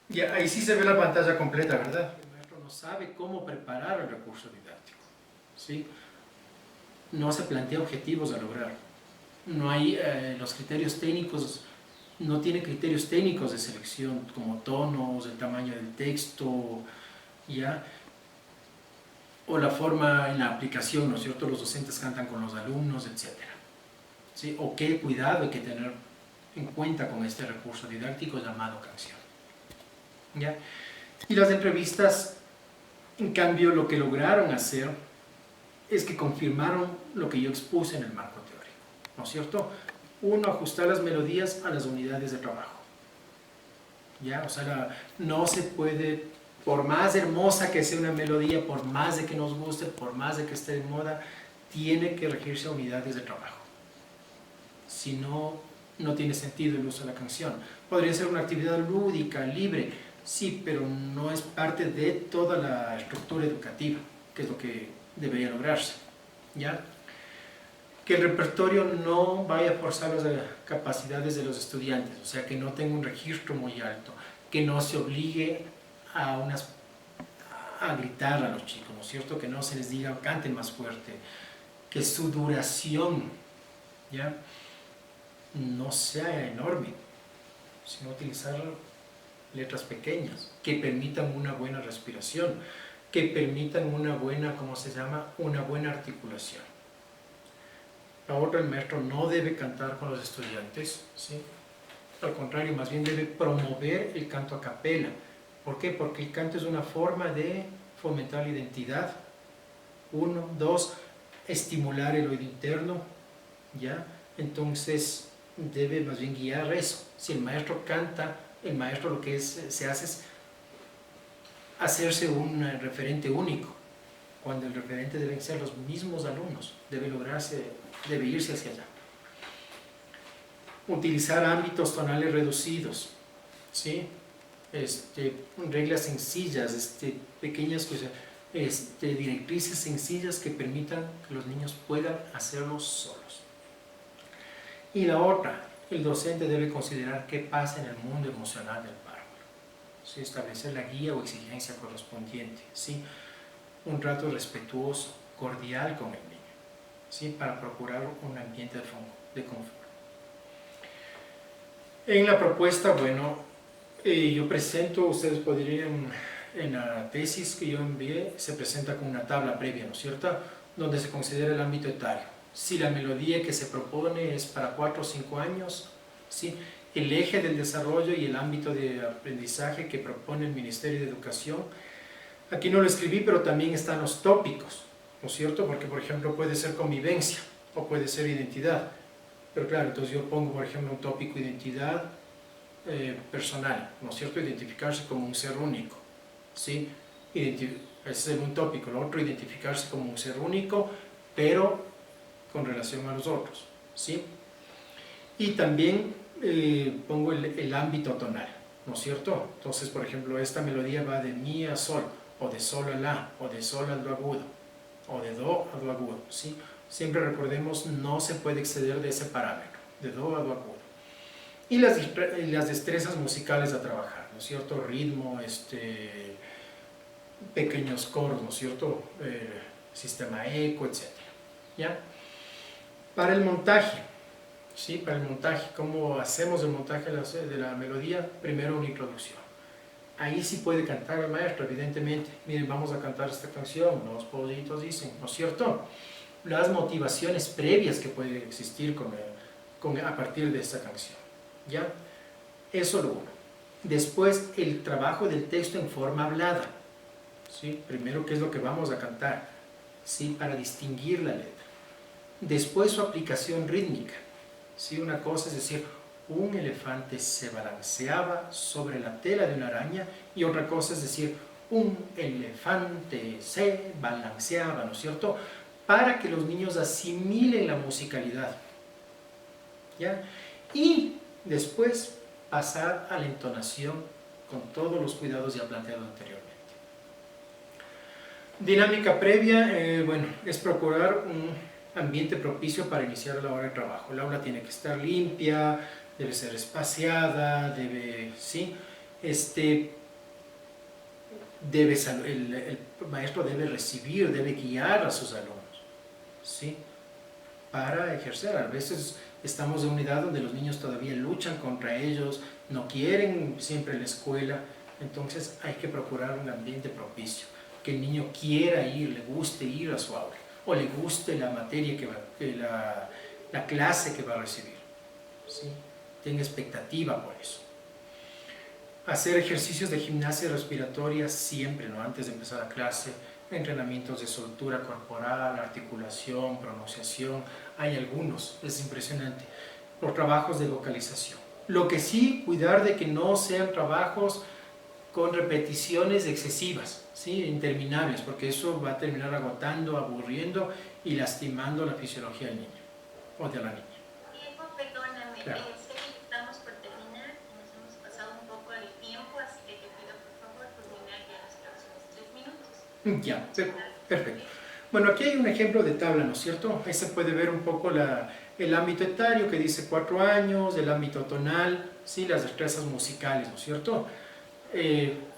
Ya, ahí sí se ve la pantalla completa, ¿verdad? El maestro no sabe cómo preparar el recurso didáctico, ¿sí? No se plantea objetivos a lograr. No hay los criterios técnicos, no tiene criterios técnicos de selección como tonos, el tamaño del texto, ¿ya? O la forma en la aplicación, ¿no es cierto? Los docentes cantan con los alumnos, etcétera, ¿sí? O qué cuidado hay que tener en cuenta con este recurso didáctico llamado canción, ¿ya? Y las entrevistas, en cambio, lo que lograron hacer es que confirmaron lo que yo expuse en el marco teórico, ¿no es cierto? Uno, ajustar las melodías a las unidades de trabajo, ¿ya? O sea, no se puede, por más hermosa que sea una melodía, por más de que nos guste, por más de que esté de moda, tiene que regirse a unidades de trabajo. Si no, no tiene sentido el uso de la canción. Podría ser una actividad lúdica, libre, sí, pero no es parte de toda la estructura educativa, que es lo que debería lograrse, ¿ya? Que el repertorio no vaya a forzar las capacidades de los estudiantes, o sea, que no tenga un registro muy alto, que no se obligue a gritar a los chicos, ¿no es cierto? Que no se les diga canten más fuerte, que su duración, ¿ya?, no sea enorme, sino utilizar letras pequeñas, que permitan una buena respiración, que permitan una buena, ¿cómo se llama?, una buena articulación. La otra, el maestro no debe cantar con los estudiantes, ¿sí? Al contrario, más bien debe promover el canto a capela. ¿Por qué? Porque el canto es una forma de fomentar la identidad. Uno, dos, estimular el oído interno, ¿ya? Entonces debe más bien guiar eso. Si el maestro canta, el maestro lo que se hace es hacerse un referente único, cuando el referente deben ser los mismos alumnos, debe irse hacia allá. Utilizar ámbitos tonales reducidos, ¿sí? Reglas sencillas, pequeñas cosas, directrices sencillas que permitan que los niños puedan hacerlo solos. Y la otra, el docente debe considerar qué pasa en el mundo emocional del párvulo, ¿sí? Establecer la guía o exigencia correspondiente, ¿sí? Un trato respetuoso, cordial con el niño, ¿sí? Para procurar un ambiente de confort. En la propuesta, bueno, yo presento, ustedes podrían, en la tesis que yo envié, se presenta con una tabla previa, ¿no es cierto?, donde se considera el ámbito etario. Si la melodía que se propone es para 4 o 5 años, ¿sí?, el eje del desarrollo y el ámbito de aprendizaje que propone el Ministerio de Educación. Aquí no lo escribí, pero también están los tópicos, ¿no es cierto?, porque por ejemplo puede ser convivencia o puede ser identidad. Pero claro, entonces yo pongo, por ejemplo, un tópico identidad personal, ¿no es cierto?, identificarse como un ser único, ¿sí? Ese es un tópico. Lo otro, identificarse como un ser único, pero con relación a los otros, ¿sí? Y también pongo el ámbito tonal, ¿no es cierto? Entonces, por ejemplo, esta melodía va de mi a sol, o de sol a la, o de sol a do agudo, o de do a do agudo, ¿sí? Siempre recordemos, no se puede exceder de ese parámetro, de do a do agudo. Y las destrezas musicales a trabajar, ¿no es cierto? Ritmo, pequeños coros, ¿no es cierto? Sistema eco, etc. ¿Ya? Para el montaje, ¿sí? Para el montaje, ¿cómo hacemos el montaje de la melodía? Primero una introducción. Ahí sí puede cantar el maestro, evidentemente. Miren, vamos a cantar esta canción, los pollitos dicen, ¿no es cierto? Las motivaciones previas que pueden existir a partir de esta canción, ¿ya? Eso lo uno. Después, el trabajo del texto en forma hablada, ¿sí? Primero, ¿qué es lo que vamos a cantar? ¿Sí? Para distinguir la letra. Después, su aplicación rítmica, ¿sí? Una cosa es decir, un elefante se balanceaba sobre la tela de una araña, y otra cosa es decir, un elefante se balanceaba, ¿no es cierto?, para que los niños asimilen la musicalidad, ¿ya? Y después pasar a la entonación con todos los cuidados ya planteados anteriormente. Dinámica previa, bueno, es procurar un ambiente propicio para iniciar la hora de trabajo. El aula tiene que estar limpia, debe ser espaciada, ¿sí? el maestro debe recibir, debe guiar a sus alumnos, ¿sí? Para ejercer. A veces estamos en una edad donde los niños todavía luchan contra ellos, no quieren siempre la escuela, entonces hay que procurar un ambiente propicio, que el niño quiera ir, le guste ir a su aula, o le guste la materia la clase que va a recibir, ¿sí? Tenga expectativa por eso. Hacer ejercicios de gimnasia respiratoria siempre, ¿no? Antes de empezar la clase, entrenamientos de soltura corporal, articulación, pronunciación, hay algunos, es impresionante. Los trabajos de vocalización. Lo que sí, cuidar de que no sean trabajos con repeticiones excesivas, ¿sí? Interminables, porque eso va a terminar agotando, aburriendo y lastimando la fisiología del niño o de la niña. Diego, perdóname, claro. sé que estamos por terminar y nos hemos pasado un poco el tiempo, así que te pido por favor terminar ya los próximos 3 minutos. Ya, perfecto. Bueno, aquí hay un ejemplo de tabla, ¿no es cierto? Ahí se puede ver un poco el ámbito etario que dice 4 años, el ámbito tonal, ¿sí? Las destrezas musicales, ¿no es cierto?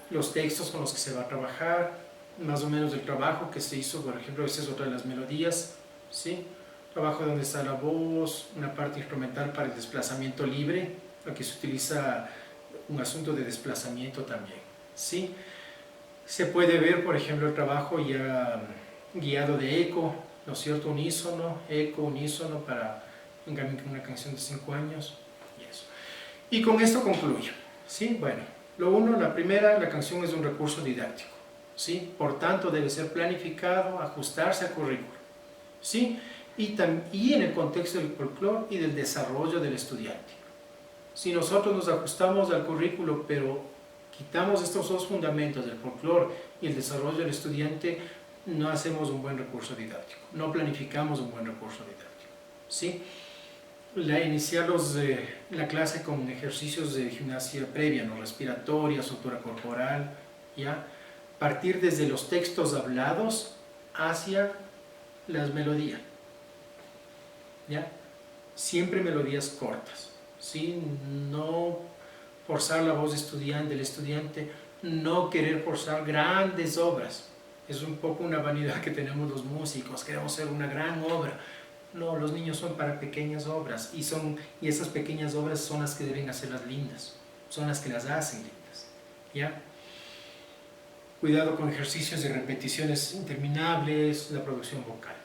Los textos con los que se va a trabajar, más o menos el trabajo que se hizo, por ejemplo, esa es otra de las melodías, ¿sí? Trabajo donde está la voz, una parte instrumental para el desplazamiento libre, aquí se utiliza un asunto de desplazamiento también, ¿sí? Se puede ver, por ejemplo, el trabajo ya guiado de eco, ¿no es cierto? Unísono, eco, unísono para una canción de 5 años y eso. Y con esto concluyo, ¿sí? Bueno, la primera, la canción es un recurso didáctico, ¿sí? Por tanto, debe ser planificado, ajustarse al currículo, ¿sí? Y en el contexto del folclore y del desarrollo del estudiante. Si nosotros nos ajustamos al currículo, pero quitamos estos dos fundamentos del folclore y el desarrollo del estudiante, no hacemos un buen recurso didáctico, no planificamos un buen recurso didáctico, ¿sí? Iniciar la clase con ejercicios de gimnasia previa, ¿no? Respiratoria, soltura corporal, ¿ya? Partir desde los textos hablados hacia las melodías, ¿ya? Siempre melodías cortas, ¿sí? No forzar la voz del estudiante, no querer forzar grandes obras. Es un poco una vanidad que tenemos los músicos, queremos hacer una gran obra. No, los niños son para pequeñas obras y esas pequeñas obras son las que deben hacerlas lindas, son las que las hacen lindas, ¿ya? Cuidado con ejercicios de repeticiones interminables, la producción vocal.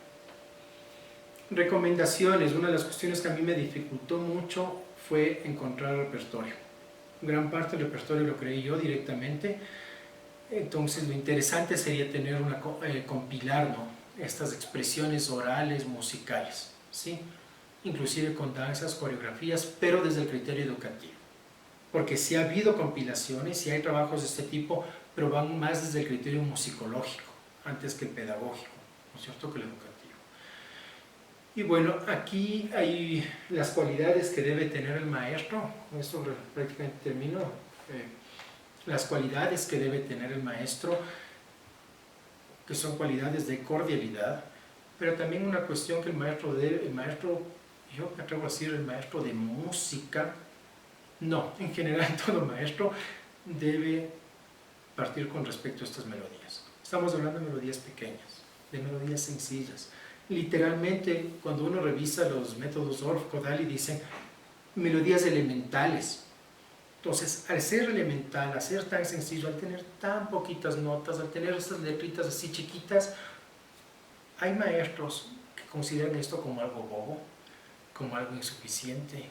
Recomendaciones. Una de las cuestiones que a mí me dificultó mucho fue encontrar repertorio. Gran parte del repertorio lo creé yo directamente, entonces lo interesante sería tener compilar, ¿no? Estas expresiones orales, musicales, ¿sí? Inclusive con danzas, coreografías, pero desde el criterio educativo. Porque sí ha habido compilaciones, sí hay trabajos de este tipo, pero van más desde el criterio musicológico, antes que el pedagógico, ¿no es cierto?, que el educativo. Y bueno, aquí hay las cualidades que debe tener el maestro, con esto prácticamente termino, las cualidades que debe tener el maestro, que son cualidades de cordialidad, pero también una cuestión que el maestro, yo me atrevo a decir el maestro de música, no, en general todo maestro debe partir con respecto a estas melodías. Estamos hablando de melodías pequeñas, de melodías sencillas. Literalmente, cuando uno revisa los métodos Orff, Kodály, dicen melodías elementales. Entonces, al ser elemental, al ser tan sencillo, al tener tan poquitas notas, al tener estas letritas así chiquitas, hay maestros que consideran esto como algo bobo, como algo insuficiente,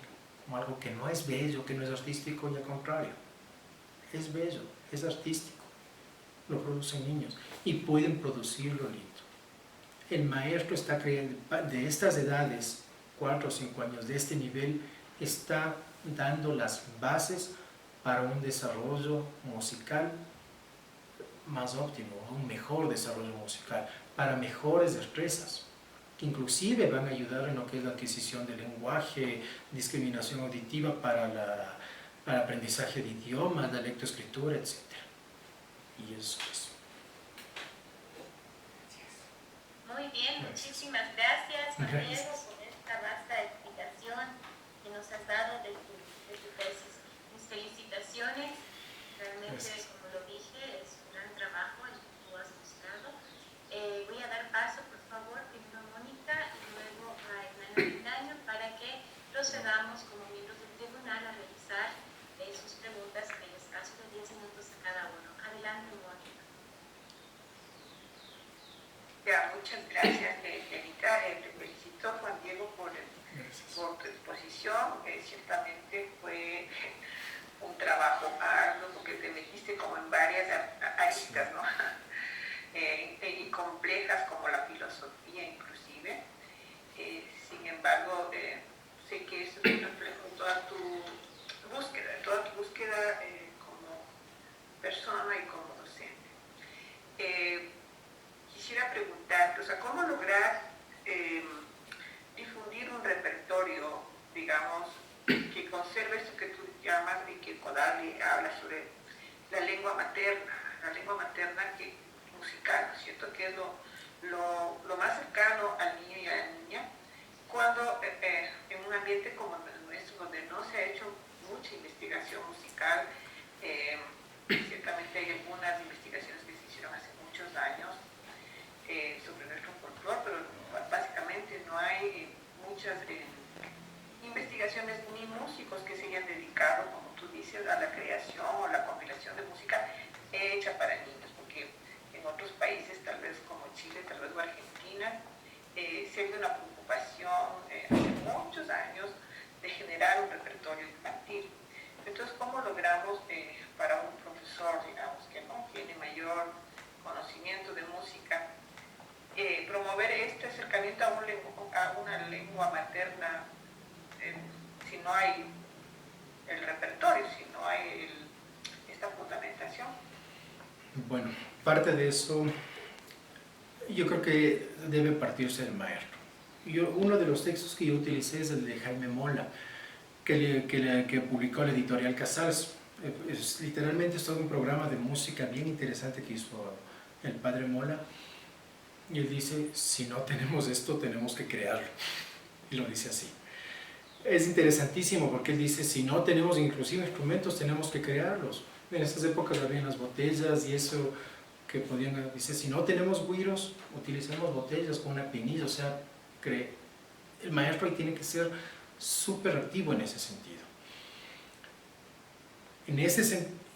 como algo que no es bello, que no es artístico, y al contrario, es bello, es artístico, lo producen niños y pueden producirlo lindo. El maestro está creando, de estas edades, 4 o 5 años, de este nivel, está dando las bases para un desarrollo musical más óptimo, un mejor desarrollo musical, para mejores destrezas, que inclusive van a ayudar en lo que es la adquisición de lenguaje, discriminación auditiva para aprendizaje de idiomas, la lectoescritura, etc. Y eso es. Muy bien, muchísimas gracias, Juan Diego, por esta vasta explicación que nos has dado de tu tesis. Mis felicitaciones, procedamos como miembros del tribunal a realizar sus preguntas en espacio de 10 minutos a cada uno. Adelante, Mónica. Ya, muchas gracias, Elita. Te felicito, Juan Diego, por tu exposición. Ciertamente fue un trabajo arduo porque te metiste como en varias aristas, ¿no? Y complejas como la filosofía inclusive. Sin embargo, sé que eso es un reflejo de toda tu búsqueda como persona y como docente. Quisiera preguntarte, o sea, ¿cómo lograr difundir un repertorio, digamos, que conserve esto que tú llamas y que Kodali habla sobre la lengua materna musical, ¿no es cierto? Que es lo más cercano al niño y a la niña, cuando en un ambiente como el nuestro, donde no se ha hecho mucha investigación musical, ciertamente hay algunas investigaciones que se hicieron hace muchos años sobre nuestro folclore, pero básicamente no hay muchas investigaciones ni músicos que se hayan dedicado, como tú dices, a la creación o la compilación de música hecha para niños, porque en otros países, tal vez como Chile, tal vez o Argentina, se ha habido una preocupación hace muchos años de generar un repertorio infantil. Entonces, ¿cómo logramos para un profesor, digamos, que no tiene mayor conocimiento de música, promover este acercamiento a una lengua materna si no hay el repertorio, si no hay esta fundamentación? Bueno, parte de eso yo creo que debe partirse del maestro. Uno de los textos que yo utilicé es el de Jaime Mola, que publicó la editorial Casals. Literalmente es todo un programa de música bien interesante que hizo el padre Mola. Y él dice, si no tenemos esto, tenemos que crearlo. Y lo dice así. Es interesantísimo porque él dice, si no tenemos inclusive instrumentos, tenemos que crearlos. En esas épocas habían las botellas y eso que podían, dice, si no tenemos güiros, utilicemos botellas con una pinilla, o sea, el maestro ahí tiene que ser súper activo en ese sentido.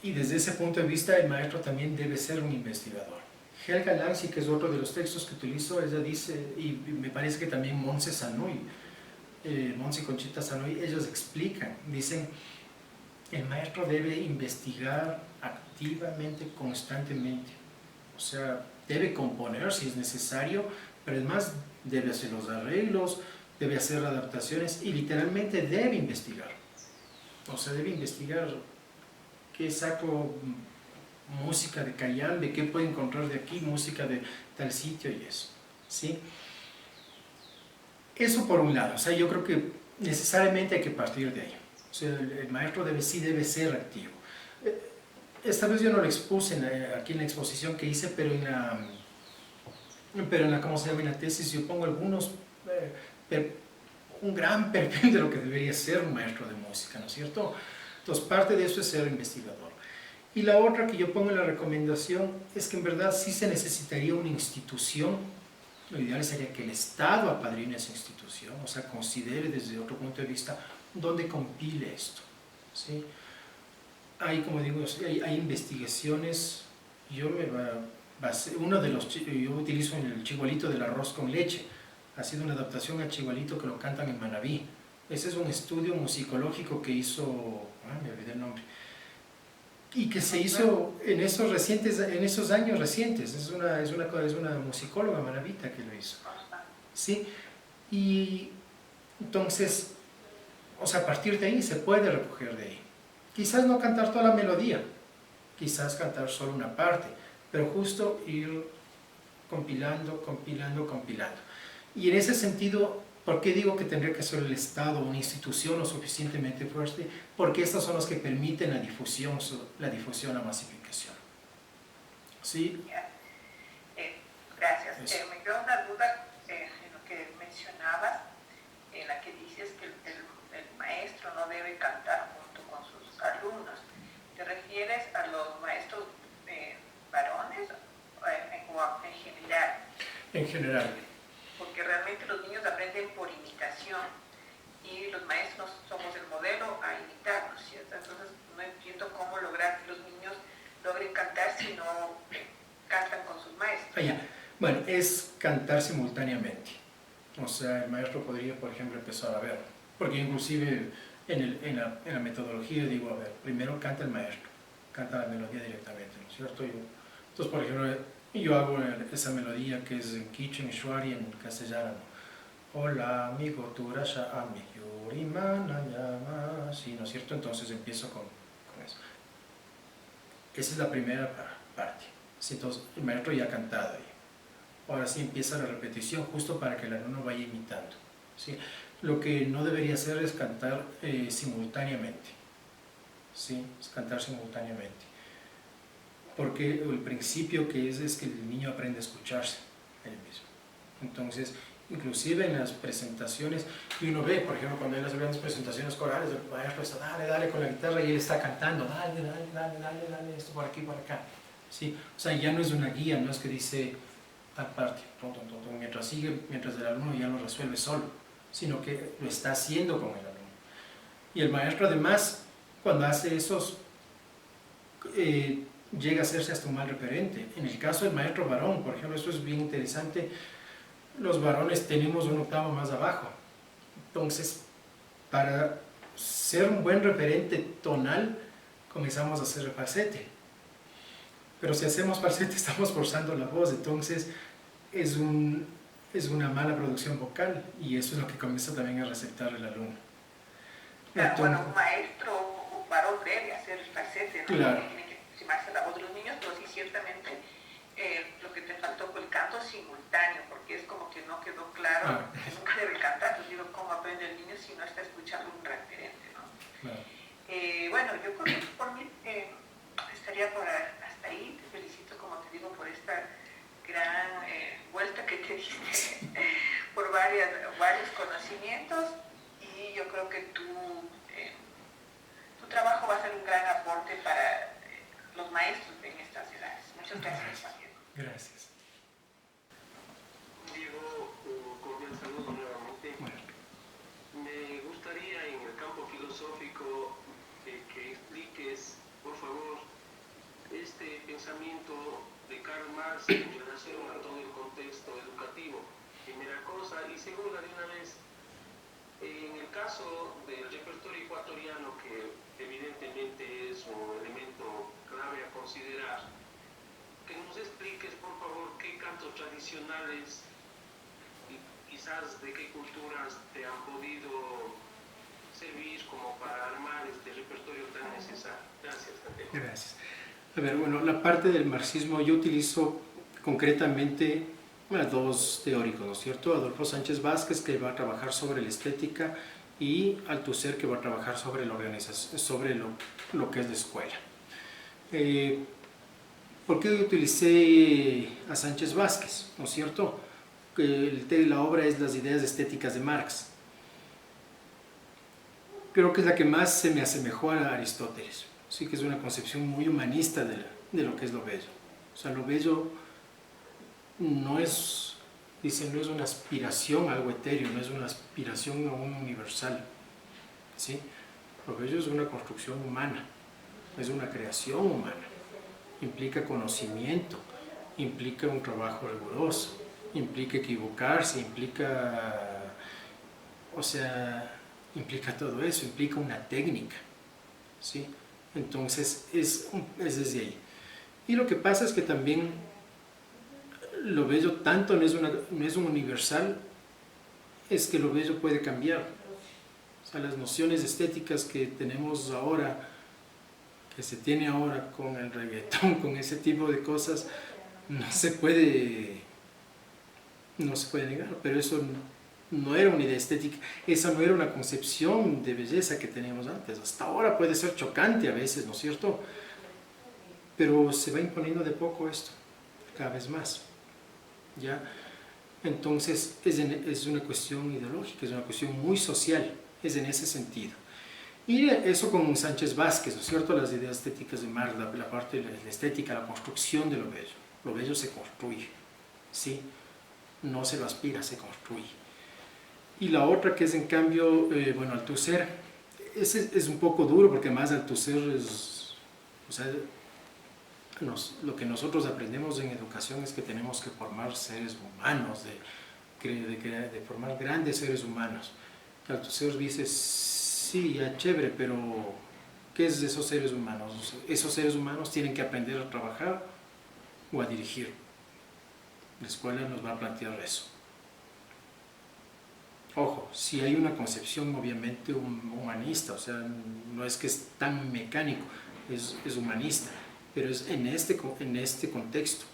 Y desde ese punto de vista, el maestro también debe ser un investigador. Helga Lanzi, que es otro de los textos que utilizo, ella dice, y me parece que también Montse Sanoy, Montse y Conchita Sanoy, ellos explican, dicen, el maestro debe investigar activamente, constantemente, o sea, debe componer si es necesario, pero además debe hacer los arreglos, debe hacer adaptaciones y literalmente debe investigar, o sea, debe investigar qué saco música de Cayambe, qué puede encontrar de aquí, música de tal sitio y eso, ¿sí? Eso por un lado, o sea, yo creo que necesariamente hay que partir de ahí. O sea, el maestro sí debe ser activo. Esta vez yo no lo expuse aquí en la exposición que hice, pero en la ¿cómo se llama? En la tesis yo pongo un gran perfil de lo que debería ser un maestro de música, ¿no es cierto? Entonces, parte de eso es ser investigador. Y la otra que yo pongo en la recomendación es que en verdad sí se necesitaría una institución. Lo ideal sería que el Estado apadrine esa institución, o sea, considere desde otro punto de vista dónde compile esto, ¿sí? Hay, como digo, hay investigaciones. Yo utilizo el Chigualito del arroz con leche. Ha sido una adaptación al Chigualito que lo cantan en Manabí. Ese es un estudio musicológico que hizo, me olvidé el nombre, y que se hizo en esos años recientes. Es una musicóloga manabita que lo hizo, ¿sí? Y entonces, o sea, a partir de ahí se puede recoger de ahí. Quizás no cantar toda la melodía, quizás cantar solo una parte, pero justo ir compilando. Y en ese sentido, ¿por qué digo que tendría que ser el Estado, una institución lo suficientemente fuerte? Porque estas son las que permiten la difusión, la masificación. ¿Sí? Gracias. Me queda una duda en lo que mencionabas, en la que dices que el maestro no debe cantar junto con sus alumnos. ¿Te refieres a los maestros varones o en general? En general. Porque realmente los niños aprenden por imitación y los maestros somos el modelo a imitar, ¿no es cierto? Entonces no entiendo cómo lograr que los niños logren cantar si no cantan con sus maestros. Bueno, es cantar simultáneamente. O sea, el maestro podría, por ejemplo, empezar a ver, porque inclusive en la metodología digo, a ver, primero canta el maestro, canta la melodía directamente, ¿no es cierto? Entonces, por ejemplo, yo hago esa melodía que es en quichua, en shuari, en castellano. Hola, amigo, tu rasha ami, yuri mana llama, sí, ¿no es cierto? Entonces empiezo con eso. Esa es la primera parte. Sí, entonces, el maestro ya ha cantado ahí. Ahora sí empieza la repetición, justo para que el alumno vaya imitando, ¿sí? Lo que no debería hacer es cantar simultáneamente, ¿sí? Es cantar simultáneamente. Porque el principio que es que el niño aprende a escucharse él mismo. Entonces, inclusive en las presentaciones, y uno ve, por ejemplo, cuando hay las grandes presentaciones corales, el maestro está, dale, dale con la guitarra, y él está cantando, dale, dale, dale, dale, dale, esto por aquí, por acá. ¿Sí? O sea, ya no es una guía, no es que dice tal parte, mientras sigue, mientras el alumno ya lo resuelve solo, sino que lo está haciendo con el alumno. Y el maestro además, cuando hace esos, llega a hacerse hasta un mal referente. En el caso del maestro varón, por ejemplo, esto es bien interesante, los varones tenemos un octavo más abajo. Entonces, para ser un buen referente tonal, comenzamos a hacer el falsete. Pero si hacemos falsete, estamos forzando la voz, entonces es una mala producción vocal, y eso es lo que comienza también a receptar el alumno. Entonces, bueno, un maestro, un varón debe hacer el falsete, ¿no? Claro. Tiene que aproximarse a la voz de los niños, pero sí, ciertamente lo que te faltó fue el canto simultáneo, porque es como que no quedó claro que nunca debe cantar. Entonces digo, ¿cómo aprende el niño si no está escuchando un referente, ¿no? Claro. Bueno, yo por mí estaría hasta ahí. Te felicito, como te digo, por esta gran vuelta que te diste por varios conocimientos, y yo creo que tu trabajo va a ser un gran aporte para los maestros en estas edades. Muchas gracias, Javier. Gracias. Diego, un cordial saludo nuevamente. Bueno. Me gustaría en el campo filosófico que expliques, por favor, este pensamiento de Karl Marx en relación a todo el contexto educativo, primera cosa. Y segunda, de una vez, en el caso del repertorio ecuatoriano, que evidentemente es un elemento clave a considerar, que nos expliques, por favor, qué cantos tradicionales y quizás de qué culturas te han podido servir como para armar este repertorio tan necesario. Gracias, Santiago. Gracias. A ver, bueno, la parte del marxismo yo utilizo concretamente dos teóricos, ¿no es cierto? Adolfo Sánchez Vázquez, que va a trabajar sobre la estética, y Althusser, que va a trabajar sobre la organización, sobre lo que es la escuela. ¿Por qué utilicé a Sánchez Vázquez? ¿No es cierto? La obra es Las ideas estéticas de Marx. Creo que es la que más se me asemejó a Aristóteles. Sí, que es una concepción muy humanista de lo que es lo bello. O sea, lo bello no es, dicen, no es una aspiración a algo etéreo, no es una aspiración a un universal. ¿Sí? Lo bello es una construcción humana, es una creación humana. Implica conocimiento, implica un trabajo riguroso, implica equivocarse, implica todo eso, implica una técnica, ¿sí? Entonces es desde ahí. Y lo que pasa es que también lo bello tanto no es un universal, es que lo bello puede cambiar. O sea, las nociones estéticas que tenemos ahora, que se tiene ahora con el reggaetón, con ese tipo de cosas, no se puede negar, pero eso no era una idea estética, esa no era una concepción de belleza que teníamos antes. Hasta ahora puede ser chocante a veces, ¿no es cierto? Pero se va imponiendo de poco esto, cada vez más, ¿ya? Entonces es una cuestión ideológica, es una cuestión muy social, es en ese sentido. Y eso con Sánchez Vázquez, ¿no es cierto? Las ideas estéticas de Marx, la parte de la estética, la construcción de lo bello. Lo bello se construye, ¿sí? No se lo aspira, se construye. Y la otra que es en cambio, bueno, Althusser, ese es un poco duro porque además Althusser es, o sea, lo que nosotros aprendemos en educación es que tenemos que formar seres humanos, de formar grandes seres humanos. Althusser dice, sí, ya chévere, pero ¿qué es de esos seres humanos? Esos seres humanos tienen que aprender a trabajar o a dirigir. La escuela nos va a plantear eso. Ojo, si hay una concepción obviamente humanista, o sea, no es que es tan mecánico, es humanista, pero es en este contexto.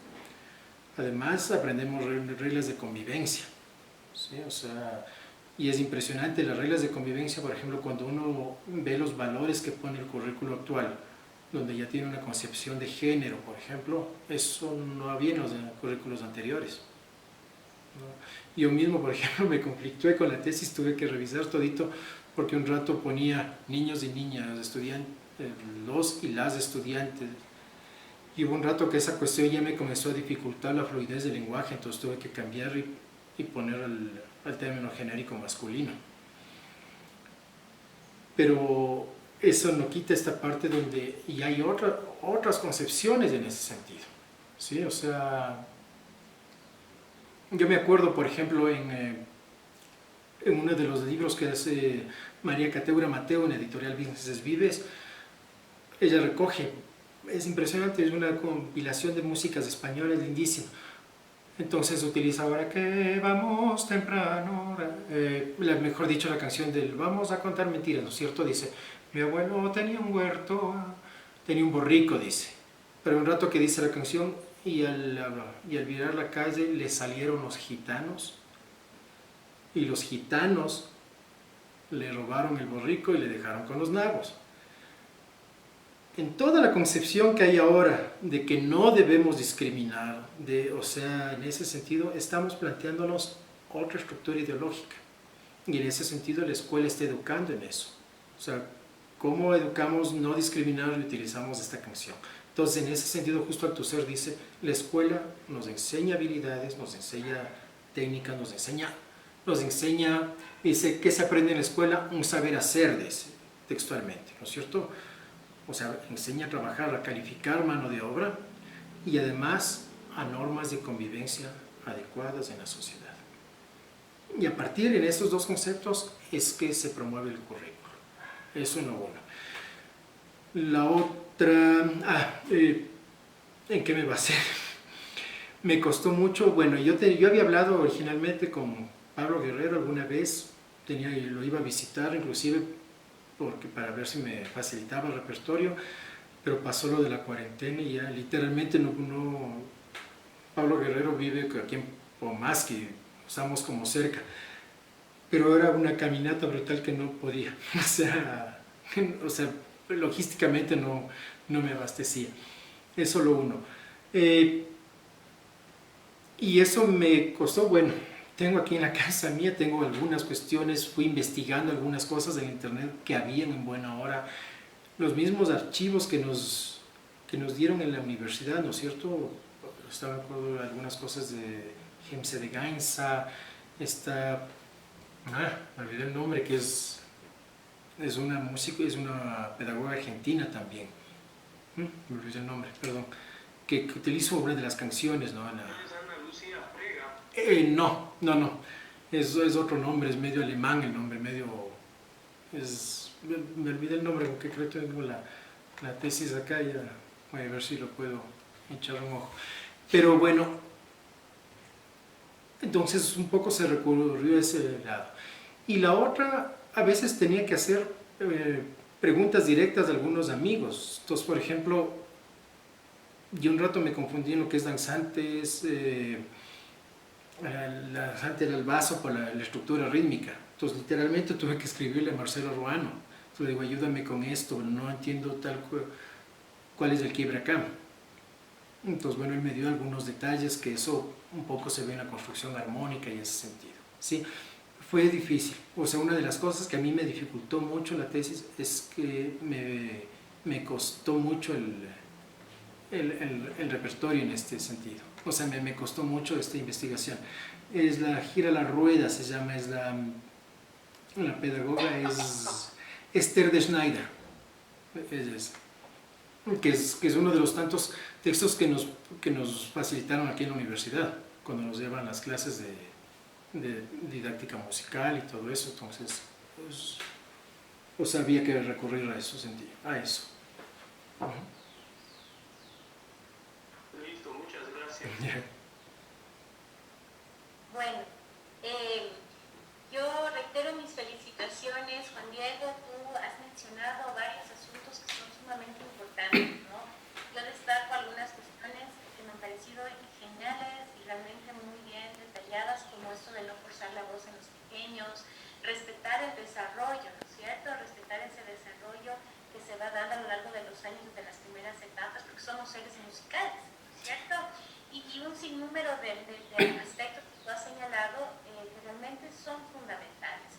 Además aprendemos reglas de convivencia, ¿sí? O sea, y es impresionante las reglas de convivencia, por ejemplo, cuando uno ve los valores que pone el currículo actual, donde ya tiene una concepción de género, por ejemplo, eso no había en los currículos anteriores, ¿no? Yo mismo, por ejemplo, me conflictué con la tesis, tuve que revisar todito, porque un rato ponía niños y niñas, estudiantes, los y las estudiantes, y hubo un rato que esa cuestión ya me comenzó a dificultar la fluidez del lenguaje, entonces tuve que cambiar y poner el término genérico masculino. Pero eso no quita esta parte donde y hay otras concepciones en ese sentido, ¿sí? O sea, yo me acuerdo, por ejemplo, en uno de los libros que hace María Cateura Mateo en Editorial Business Vives, ella recoge, es impresionante, es una compilación de músicas españolas lindísima. Entonces utiliza ahora que vamos temprano, mejor dicho, la canción del vamos a contar mentiras, ¿no es cierto? Dice, mi abuelo tenía un huerto, tenía un borrico, dice. Pero un rato que dice la canción y al virar la calle le salieron los gitanos y los gitanos le robaron el borrico y le dejaron con los nabos. En toda la concepción que hay ahora de que no debemos discriminar, o sea, en ese sentido estamos planteándonos otra estructura ideológica y en ese sentido la escuela está educando en eso. O sea, ¿cómo educamos no discriminar y utilizamos esta canción? Entonces, en ese sentido, justo Althusser dice, la escuela nos enseña habilidades, nos enseña técnicas, nos enseña, dice, ¿qué se aprende en la escuela? Un saber hacer, dice, textualmente, ¿no es cierto? O sea, enseña a trabajar, a calificar mano de obra y además a normas de convivencia adecuadas en la sociedad. Y a partir de estos dos conceptos es que se promueve el currículo. Eso no uno. La otra, ¿en qué me basé? Me costó mucho, bueno, yo había hablado originalmente con Pablo Guerrero alguna vez, lo iba a visitar inclusive porque para ver si me facilitaba el repertorio, pero pasó lo de la cuarentena y ya literalmente Pablo Guerrero vive aquí en Pomaski, estamos como cerca, pero era una caminata brutal que no podía, o sea logísticamente no me abastecía, eso lo uno. Y eso me costó, bueno, tengo aquí en la casa mía, tengo algunas cuestiones, fui investigando algunas cosas en internet que habían en buena hora, los mismos archivos que nos dieron en la universidad, ¿no es cierto? Estaba de acuerdo en algunas cosas de Hemse de Gainza, me olvidé el nombre, que es una música, es una pedagoga argentina también, me olvidé el nombre, perdón, que utilizo una de las canciones, ¿no? No, es otro nombre, es medio alemán el nombre, me olvidé el nombre porque creo que tengo la tesis acá, ya voy a ver si lo puedo echar un ojo. Pero bueno, entonces un poco se recurrió a ese lado. Y la otra, a veces tenía que hacer preguntas directas de algunos amigos. Entonces, por ejemplo, yo un rato me confundí en lo que es danzantes, la danzante del vaso por la estructura rítmica. Entonces, literalmente tuve que escribirle a Marcelo Ruano. Entonces, le digo, ayúdame con esto, no entiendo cuál es el quiebre acá. Entonces, bueno, él me dio algunos detalles que eso un poco se ve en la construcción armónica y ese sentido, ¿sí? Fue difícil. O sea, una de las cosas que a mí me dificultó mucho la tesis es que me costó mucho el repertorio en este sentido. O sea, me costó mucho esta investigación. Es la gira la rueda, se llama, es la pedagoga es Esther de Schneider, que es uno de los tantos textos que nos facilitaron aquí en la universidad, cuando nos llevan las clases de didáctica musical y todo eso. Entonces, pues había que recurrir a eso, sentí, a eso. Listo, muchas gracias. Bueno, yo reitero mis felicitaciones, Juan Diego. Tú has mencionado varios asuntos que son sumamente importantes, ¿no? Yo destaco algunas cuestiones que me han parecido geniales y realmente muy bien detalladas, como esto de no forzar la voz en los pequeños, respetar el desarrollo, ¿no es cierto? Respetar ese desarrollo que se va dando a lo largo de los años de las primeras etapas, porque somos seres musicales, ¿no es cierto? Y un sinnúmero de aspectos que tú has señalado que realmente son fundamentales.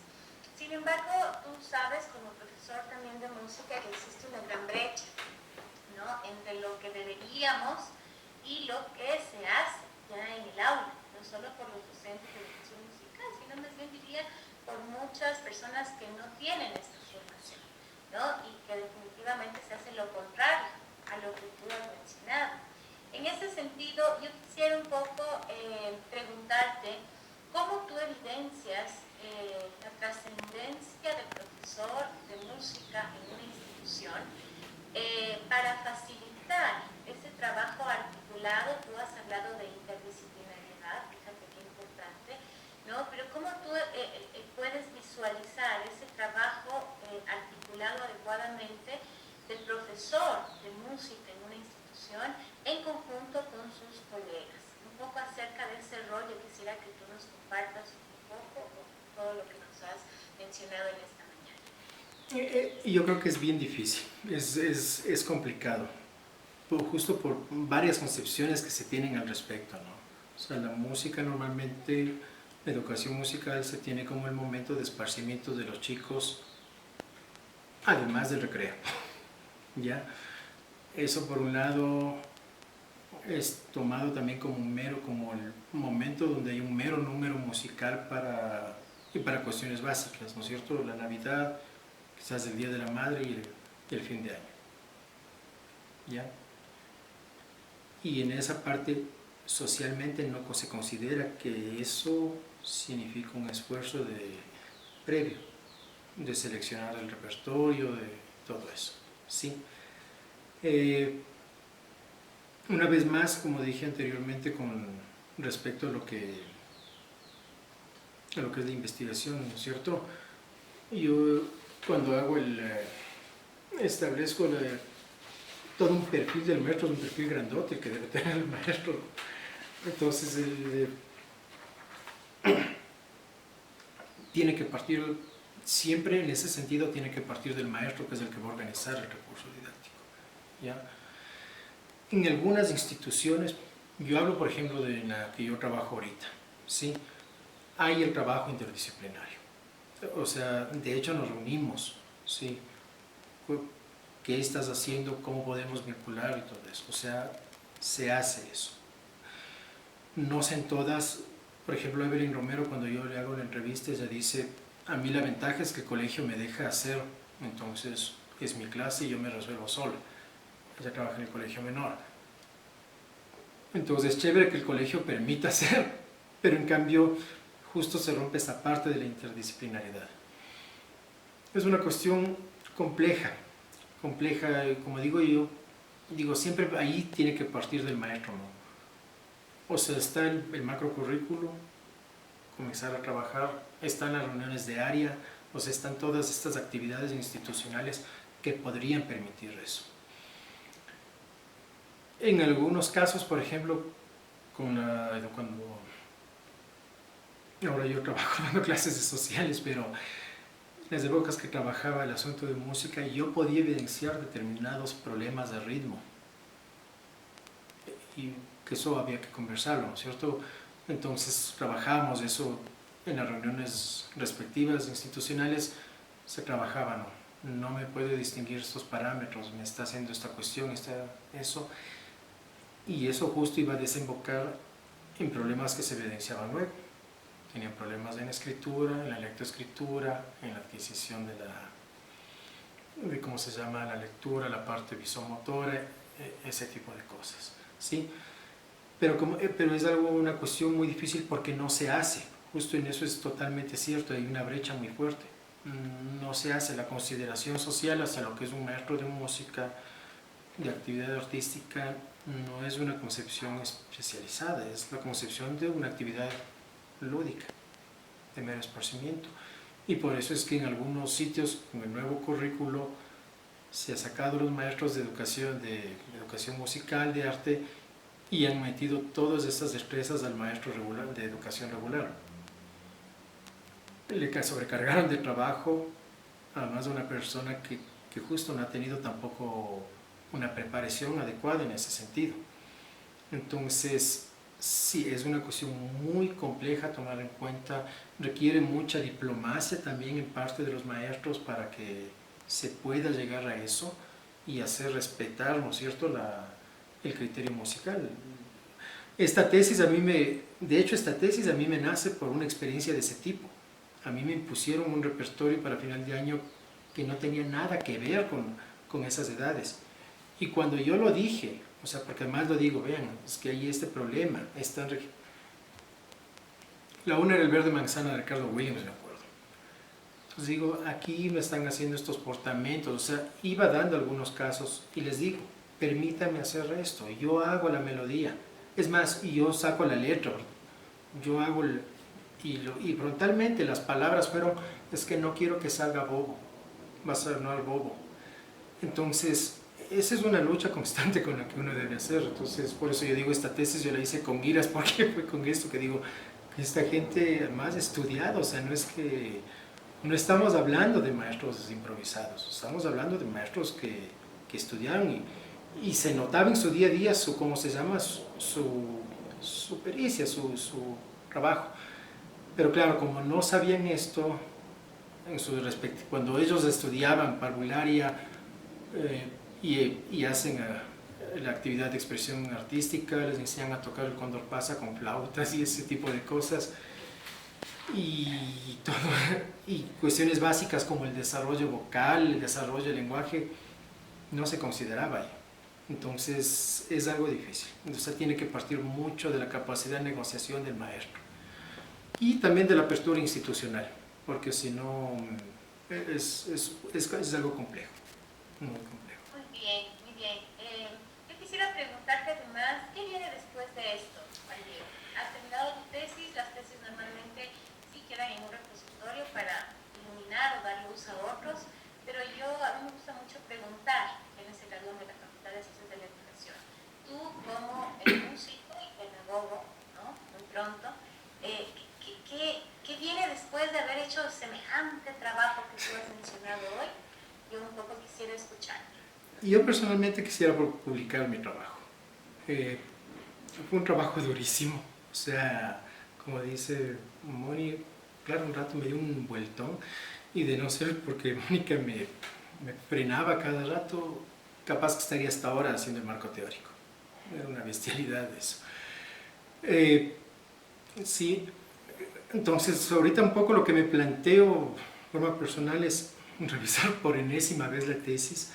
Sin embargo, tú sabes como profesor también de música que existe una gran brecha, ¿no?, entre lo que deberíamos y lo que se hace ya en el aula, no solo por los docentes de educación musical, sino más bien diría por muchas personas que no tienen esta formación, ¿no?, y que definitivamente se hace lo contrario a lo que tú has mencionado. En ese sentido, yo quisiera un poco preguntarte cómo tú evidencias la trascendencia del profesor de música en una institución para facilitar ese trabajo articulado. Tú has hablado de interdisciplinariedad, fíjate qué importante, ¿no? Pero cómo tú puedes visualizar ese trabajo articulado adecuadamente del profesor de música en una institución en conjunto con sus colegas. Un poco acerca de ese rol, yo quisiera que tú nos compartas un poco todo lo que nos has mencionado en esta mañana. Yo creo que es bien difícil, es complicado, justo por varias concepciones que se tienen al respecto, ¿no? O sea, la música normalmente, la educación musical se tiene como el momento de esparcimiento de los chicos, además del recreo, ¿ya? Eso por un lado es tomado también como como el momento donde hay un mero número musical para cuestiones básicas, ¿no es cierto? La Navidad, quizás el Día de la Madre y el fin de año, ¿ya? Y en esa parte socialmente no se considera que eso significa un esfuerzo previo de seleccionar el repertorio, de todo eso, ¿sí? Una vez más, como dije anteriormente, con respecto a lo que es la investigación, ¿no es cierto? Yo cuando hago establezco todo un perfil del maestro, un perfil grandote que debe tener el maestro. Entonces, tiene que partir, siempre en ese sentido, tiene que partir del maestro, que es el que va a organizar el recurso didáctico, ¿ya? En algunas instituciones, yo hablo por ejemplo de la que yo trabajo ahorita, ¿sí? Hay el trabajo interdisciplinario. O sea, de hecho nos reunimos, ¿sí? ¿Qué estás haciendo? ¿Cómo podemos vincular? Y todo eso. O sea, se hace eso. No sé en todas, por ejemplo, Evelyn Romero, cuando yo le hago la entrevista, ella dice, a mí la ventaja es que el colegio me deja hacer, entonces es mi clase y yo me resuelvo sola. Ella trabaja en el colegio menor. Entonces es chévere que el colegio permita hacer, pero en cambio justo se rompe esa parte de la interdisciplinariedad. Es una cuestión compleja, como digo yo, siempre ahí tiene que partir del maestro, ¿no? O sea, está el macrocurrículo, comenzar a trabajar, están las reuniones de área, o sea, están todas estas actividades institucionales que podrían permitir eso. En algunos casos, por ejemplo, cuando ahora yo trabajo dando clases de sociales, pero en las épocas que trabajaba el asunto de música, yo podía evidenciar determinados problemas de ritmo y que eso había que conversarlo, ¿no es cierto? Entonces trabajábamos eso en las reuniones respectivas institucionales, se trabajaba, no me puede distinguir estos parámetros, me está haciendo esta cuestión, eso. Y eso justo iba a desembocar en problemas que se evidenciaban luego. tenían problemas en la escritura, en la lectoescritura, en la adquisición de cómo se llama, la lectura, la parte visomotora, ese tipo de cosas, ¿sí? Pero es una cuestión muy difícil porque no se hace, justo en eso es totalmente cierto, hay una brecha muy fuerte. No se hace la consideración social hacia lo que es un maestro de música, de actividad artística, no es una concepción especializada, es la concepción de una actividad lúdica, de mero esparcimiento. Y por eso es que en algunos sitios, con el nuevo currículo, se ha sacado los maestros de educación musical, de arte, y han metido todas estas destrezas al maestro regular, de educación regular. Le sobrecargaron de trabajo, además de una persona que justo no ha tenido tampoco una preparación adecuada en ese sentido. Entonces, sí, es una cuestión muy compleja a tomar en cuenta, requiere mucha diplomacia también en parte de los maestros para que se pueda llegar a eso y hacer respetar, ¿no es cierto?, el criterio musical. Esta tesis a mí me nace por una experiencia de ese tipo. A mí me impusieron un repertorio para final de año que no tenía nada que ver con esas edades. Y cuando yo lo dije, o sea, porque además lo digo, vean, es que hay este problema. La una era el verde manzana de Ricardo Williams, me acuerdo. Entonces digo, aquí me están haciendo estos portamentos, o sea, iba dando algunos casos y les digo, permítame hacer esto, yo hago la melodía. Es más, yo saco la letra, yo hago y frontalmente las palabras fueron, es que no quiero que salga bobo, va a sonar bobo. Entonces, esa es una lucha constante con la que uno debe hacer. Entonces, por eso yo digo, esta tesis yo la hice con miras, porque fue con esto que digo, esta gente además estudiada, o sea, no estamos hablando de maestros improvisados, estamos hablando de maestros que estudiaron y se notaba en su día a día ¿cómo se llama? Su pericia, su trabajo. Pero claro, como no sabían esto, cuando ellos estudiaban parvularia y hacen la actividad de expresión artística, les enseñan a tocar el cóndor pasa con flautas y ese tipo de cosas, y cuestiones básicas como el desarrollo vocal, el desarrollo del lenguaje, no se consideraba ahí. Entonces es algo difícil. Entonces tiene que partir mucho de la capacidad de negociación del maestro y también de la apertura institucional, porque si no es algo complejo, muy complejo. Muy bien, muy bien. Yo quisiera preguntarte además, ¿qué viene después de esto, Juan Diego? Has terminado tu tesis, las tesis normalmente sí quedan en un repositorio para iluminar o dar luz a otros, pero a mí me gusta mucho preguntar, en ese cargo de la Facultad de Ciencias de la Educación, tú como músico y pedagogo, ¿no?, muy pronto, ¿qué viene después de haber hecho semejante trabajo que tú has mencionado hoy? Yo un poco quisiera escuchar. Yo personalmente quisiera publicar mi trabajo. Fue un trabajo durísimo, o sea, como dice Moni, claro, un rato me dio un vueltón, y de no ser porque Mónica me frenaba cada rato, capaz que estaría hasta ahora haciendo el marco teórico. Era una bestialidad eso. Sí, entonces ahorita un poco lo que me planteo de forma personal es revisar por enésima vez la tesis.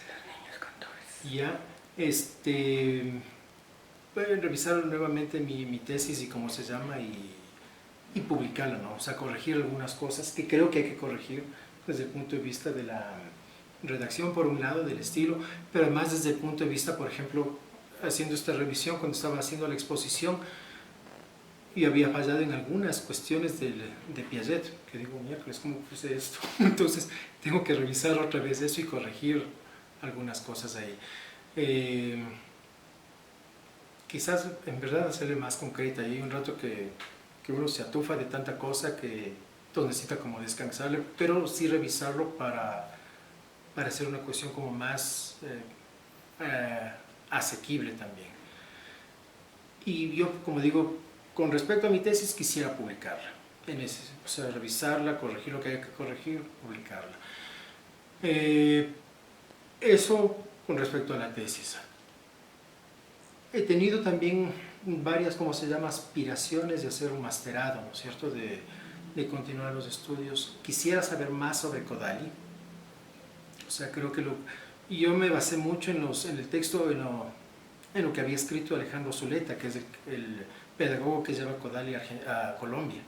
Ya, revisar nuevamente mi tesis y cómo se llama y publicarla, ¿no? O sea, corregir algunas cosas que creo que hay que corregir desde el punto de vista de la redacción, por un lado, del estilo, pero además desde el punto de vista, por ejemplo, haciendo esta revisión, cuando estaba haciendo la exposición, y había fallado en algunas cuestiones de Piaget, que digo, miércoles, ¿cómo puse esto? Entonces, tengo que revisar otra vez eso y corregir algunas cosas ahí. Quizás, en verdad, hacerle más concreta. Hay un rato que uno se atufa de tanta cosa que todo necesita como descansarle, pero sí revisarlo para hacer una cuestión como más asequible también. Y yo, como digo, con respecto a mi tesis quisiera publicarla, o sea, revisarla, corregir lo que haya que corregir, publicarla. Eso con respecto a la tesis. He tenido también varias, como se llama, aspiraciones de hacer un masterado, ¿no es cierto?, de continuar los estudios. Quisiera saber más sobre Kodali. O sea, creo que yo me basé mucho en el texto, en lo que había escrito Alejandro Zuleta, que es el pedagogo que lleva Kodali a Colombia.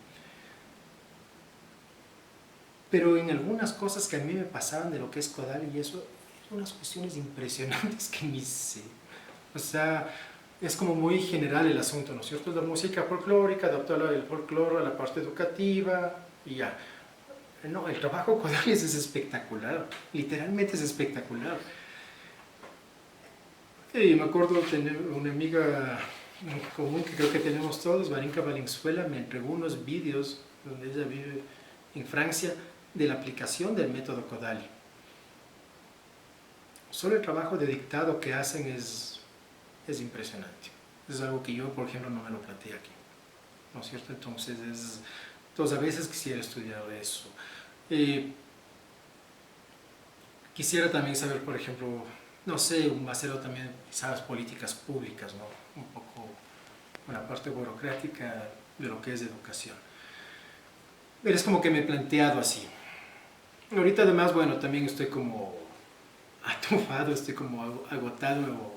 Pero en algunas cosas que a mí me pasaban de lo que es Kodali y eso, son unas cuestiones impresionantes que ni sé. O sea, es como muy general el asunto, ¿no es cierto? La música folclórica, adaptar el folclore a la parte educativa y ya. No, el trabajo con Kodali es espectacular, literalmente es espectacular. Y me acuerdo de tener una amiga en común que creo que tenemos todos, Varinka Valenzuela, me entregó unos vídeos donde ella vive en Francia de la aplicación del método Kodali. Solo el trabajo de dictado que hacen es impresionante. Es algo que yo, por ejemplo, no me lo planteé aquí, ¿no es cierto? Entonces a veces quisiera estudiar eso. Quisiera también saber, por ejemplo, no sé, un masterado también, quizás políticas públicas, ¿no? Un poco una parte burocrática de lo que es educación. Pero es como que me he planteado así. Ahorita además, bueno, también estoy como atufado, estoy como agotado,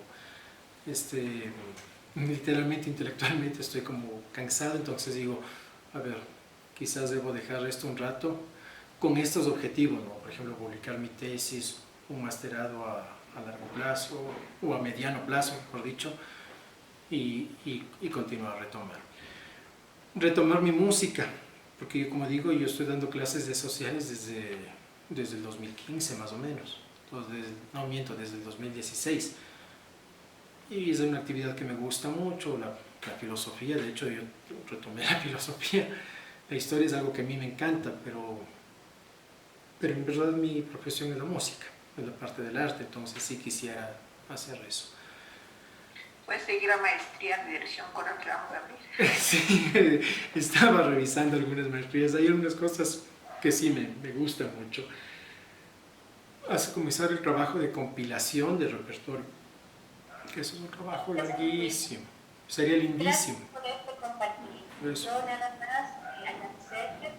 literalmente, intelectualmente estoy como cansado, entonces digo, a ver, quizás debo dejar esto un rato con estos objetivos, ¿no? Por ejemplo, publicar mi tesis, un masterado a largo plazo, o a mediano plazo, mejor dicho, y continuar a retomar mi música, porque yo, como digo, yo estoy dando clases de sociales desde el 2015 más o menos, no miento, desde el 2016, y es una actividad que me gusta mucho, la filosofía. De hecho yo retomé la filosofía, la historia es algo que a mí me encanta, pero en verdad mi profesión es la música, es la parte del arte, entonces sí quisiera hacer eso. ¿Puedes seguir a maestría de dirección coral que vamos a abrir? Sí, estaba revisando algunas maestrías, hay algunas cosas que sí me gustan mucho. Hace comenzar el trabajo de compilación de repertorio, que es un trabajo larguísimo, sería lindísimo. Gracias por este compartir. Yo nada más agradecerte,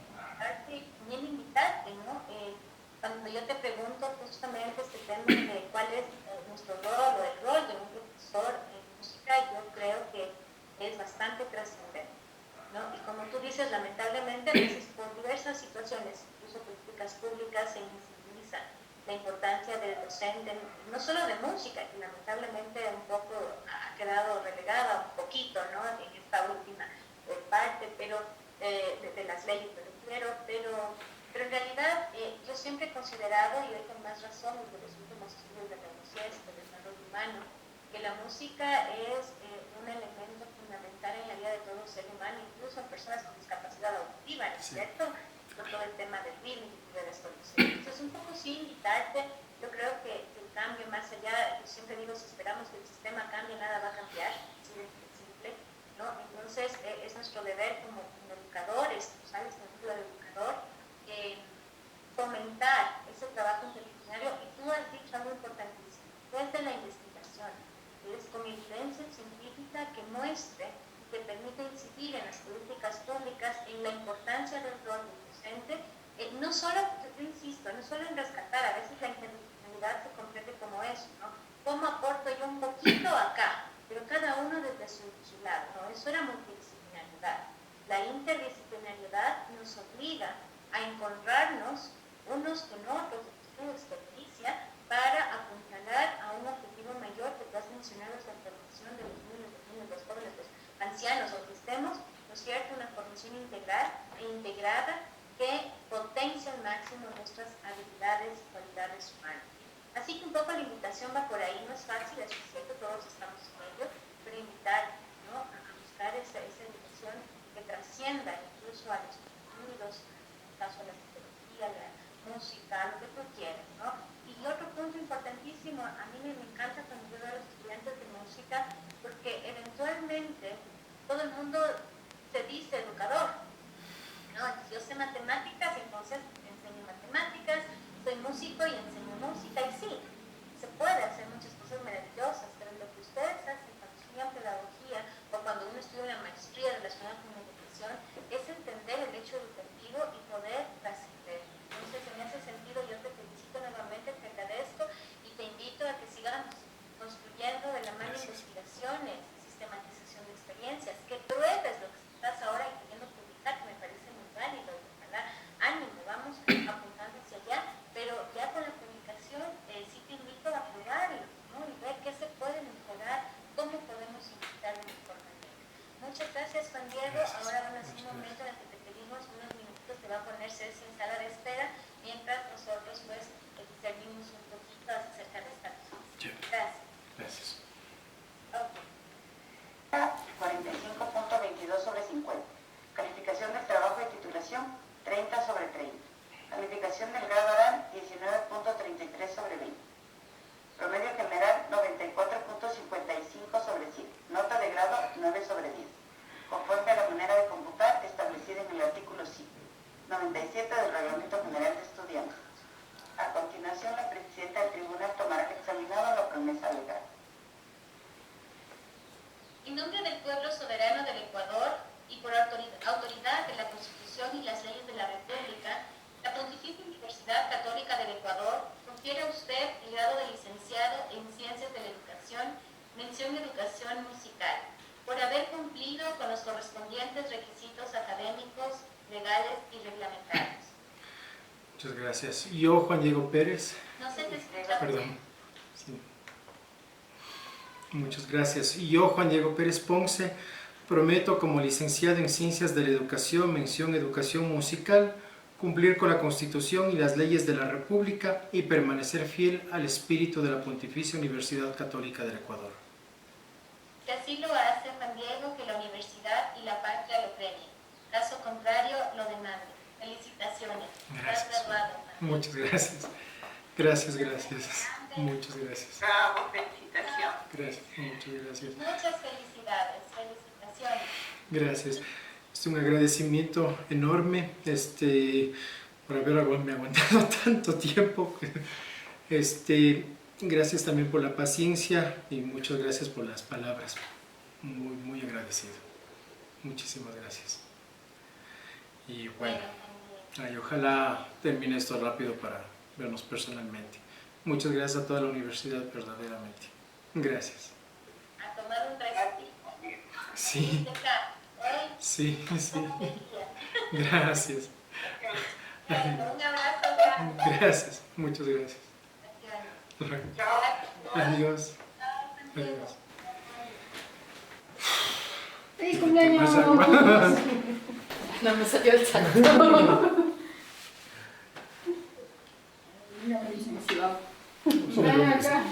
y también invitarte, ¿no? Cuando yo te pregunto justamente este tema de cuál es nuestro rol o el rol de un profesor en música, yo creo que es bastante trascendente, ¿no? Y como tú dices, lamentablemente a veces por diversas situaciones, incluso políticas públicas, se invisibiliza la importancia del docente, no solo de música, que lamentablemente un poco ha quedado relegada un poquito, ¿no?, en esta última parte, pero de las leyes, pero en realidad yo siempre he considerado, y hoy con más razón desde los últimos estudios de neurociencia, del desarrollo humano, que la música es un elemento fundamental en la vida de todo ser humano, incluso en personas con discapacidad auditiva, ¿no es cierto? Por todo el tema del ritmo y de las condiciones. Entonces, un poco sí invitarte, yo creo que el cambio más allá, yo siempre digo, si esperamos que el sistema cambie, nada va a cambiar, así de simple, ¿no? Entonces, es nuestro deber como educadores, ¿sabes? Como educador, fomentar ese trabajo interdisciplinario. Y tú has dicho algo importantísimo, desde la investigación, con evidencia científica que muestre, que permite incidir en las políticas públicas, en la importancia del rol del docente, no solo, yo insisto, no solo en rescatar, a veces la interdisciplinaridad se comprende como eso, ¿no? ¿Cómo aporto yo un poquito acá? Pero cada uno desde su lado, ¿no? Eso era multidisciplinariedad. La interdisciplinariedad nos obliga a encontrarnos unos con otros, en su experticia, para apuntalar a un objetivo mayor que tú has mencionado, es la formación de los niños, los jóvenes, los ancianos, o que estemos, ¿no es cierto?, una formación integral e integrada que potencia al máximo nuestras habilidades y cualidades humanas. Así que un poco la invitación va por ahí, no es fácil, es cierto, todos estamos en ello, pero invitar, ¿no?, a buscar esa educación que trascienda incluso a los contenidos, en el caso de la psicología, la música, lo que tú quieras, ¿no? Y otro punto importantísimo, a mí me encanta cuando yo veo a los estudiantes de música, porque eventualmente todo el mundo se dice educador, ¿no? Yo sé matemáticas, entonces enseño matemáticas, soy músico y enseño música, y sí, se puede hacer muchas cosas maravillosas, pero lo que ustedes hacen cuando estudian pedagogía, o cuando un continuación la presidenta del tribunal tomará examinada la promesa legal. En nombre del pueblo soberano del Ecuador y por autoridad de la Constitución y las leyes de la República, la Pontificia Universidad Católica del Ecuador confiere a usted el grado de licenciado en Ciencias de la Educación, mención Educación Musical, por haber cumplido con los correspondientes requisitos académicos, legales y reglamentarios. Muchas gracias. Yo, Juan Diego Pérez. No se te escucha. Perdón. Sí. Muchas gracias. Yo, Juan Diego Pérez Ponce, prometo como licenciado en Ciencias de la Educación, mención Educación Musical, cumplir con la Constitución y las leyes de la República y permanecer fiel al espíritu de la Pontificia Universidad Católica del Ecuador. Si así lo hace, Juan Diego, que la universidad y la patria lo premien. Caso contrario, lo demande. Felicitaciones. Gracias. Estás graduado. Muchas gracias. Gracias. Muchas gracias. Bravo, felicitación. Gracias, muchas gracias. Muchas felicidades. Felicitaciones. Gracias. Es un agradecimiento enorme por haberme aguantado tanto tiempo. Gracias también por la paciencia y muchas gracias por las palabras. Muy agradecido. Muchísimas gracias. Y bueno, ojalá termine esto rápido para vernos personalmente. Muchas gracias a toda la universidad, verdaderamente. Gracias. A tomar un respiro. Sí. Sí. Gracias. Un abrazo. Gracias. Muchas gracias. Adiós. Adiós. ¡Feliz cumpleaños! No me salió el salto. No, licenciado. Ven acá.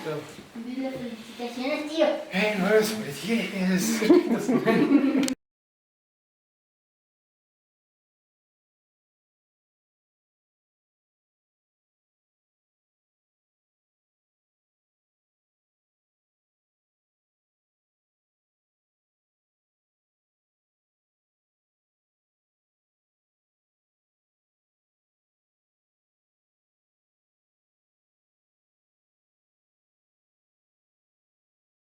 Dile felicitaciones, tío. 9 sobre 10.